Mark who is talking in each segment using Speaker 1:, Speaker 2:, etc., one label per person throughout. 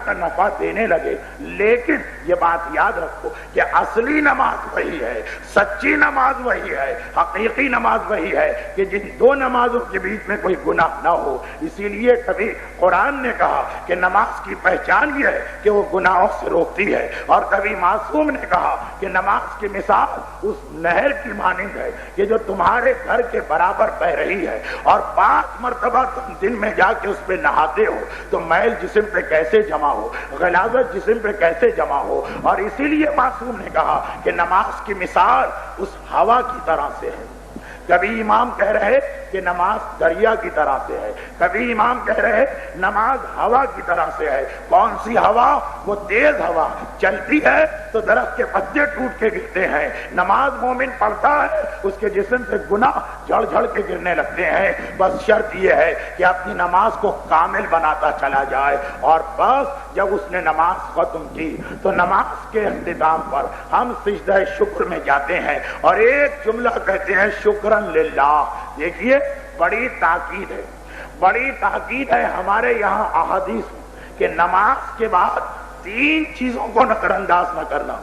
Speaker 1: کا نفع دینے لگے. لیکن یہ بات یاد رکھو کہ اصلی نماز وہی ہے, سچی نماز وہی ہے, حقیقی نماز وہی ہے کہ جن دو نمازوں کے بیچ میں کوئی گناہ نہ ہو. اسی لیے کبھی قرآن نے کہا کہ نماز کی پہچان یہ ہے کہ وہ گناہوں سے روکتی ہے, اور کبھی معصوم نے کہا کہ نماز کی مثال اس نہر کی مانند ہے کہ جو تمہارے گھر کے برابر بہ رہی ہے, اور 5 مرتبہ تم دن میں جا کے اس پہ نہاتے ہو تو میل جسم پہ کیسے جمع ہو, غلاظت جسم پہ کیسے جمع ہو. اور اسی لیے معصوم نے کہا کہ نماز کی مثال اس ہوا کی طرح سے ہے. کبھی امام کہہ رہے کہ نماز دریا کی طرح سے ہے, کبھی امام کہہ رہے نماز ہوا کی طرح سے ہے. کون سی ہوا؟ وہ تیز ہوا چلتی ہے تو درخت کے پتے ٹوٹ کے گرتے ہیں. نماز مومن پڑھتا ہے اس کے جسم سے گناہ جھڑ جھڑ کے گرنے لگتے ہیں. بس شرط یہ ہے کہ اپنی نماز کو کامل بناتا چلا جائے. اور بس جب اس نے نماز ختم کی تو نماز کے اختتام پر ہم سجدہ شکر میں جاتے ہیں اور ایک جملہ کہتے ہیں شکرن للہ. دیکھیے بڑی تاکید ہے, بڑی تاکید ہے ہمارے یہاں احادیث میں کہ نماز کے بعد 3 چیزوں کو نظر انداز نہ کرنا.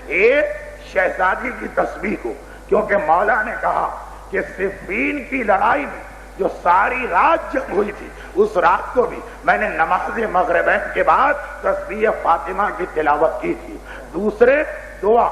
Speaker 1: ایک, شہزادی کی تسبیح کو, کیونکہ مولا نے کہا کہ صفین کی لڑائی میں جو ساری رات جنگ ہوئی تھی اس رات کو بھی میں نے نماز مغربین کے بعد تسبیح فاطمہ کی تلاوت کی تھی. دوسرے, دعا.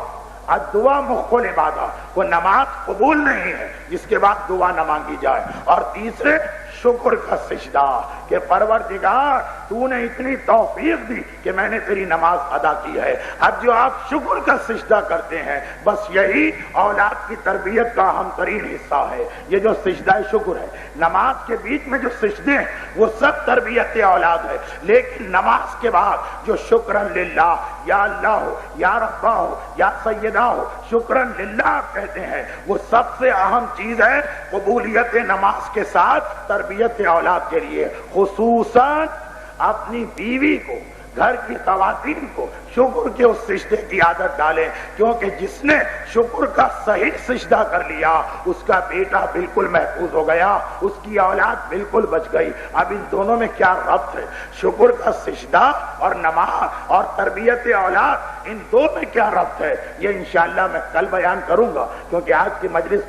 Speaker 1: الدعا مخ العبادہ, وہ نماز قبول نہیں ہے جس کے بعد دعا نہ مانگی جائے. اور تیسرے, شکر کا سجدہ کہ پروردگار تو نے اتنی توفیق دی کہ میں نے تیری نماز ادا کی ہے. اب جو آپ شکر کا سجدہ کرتے ہیں بس یہی اولاد کی تربیت کا اہم ترین حصہ ہے. یہ جو سجدہ شکر ہے, نماز کے بیچ میں جو سجدے ہیں وہ سب تربیت اولاد ہے. لیکن نماز کے بعد جو شکرن للہ, یا اللہ ہو, یا ربا ہو, یا سیدہ ہو, شکرن للہ کہتے ہیں, وہ سب سے اہم چیز ہے قبولیت نماز کے ساتھ تربیت اولاد کے لیے. خصوصاً اپنی بیوی کو, گھر کی خواتین کو شکر کے اس سجدے کی عادت ڈالیں, کیونکہ جس نے شکر کا صحیح سجدہ کر لیا اس کا بیٹا بالکل محفوظ ہو گیا, اس کی اولاد بالکل بچ گئی. اب ان دونوں میں کیا ربط ہے؟ شکر کا سجدہ اور نماز اور تربیت اولاد, ان دو میں کیا ربط ہے؟ یہ انشاءاللہ میں کل بیان کروں گا, کیونکہ آج کی مجلس کا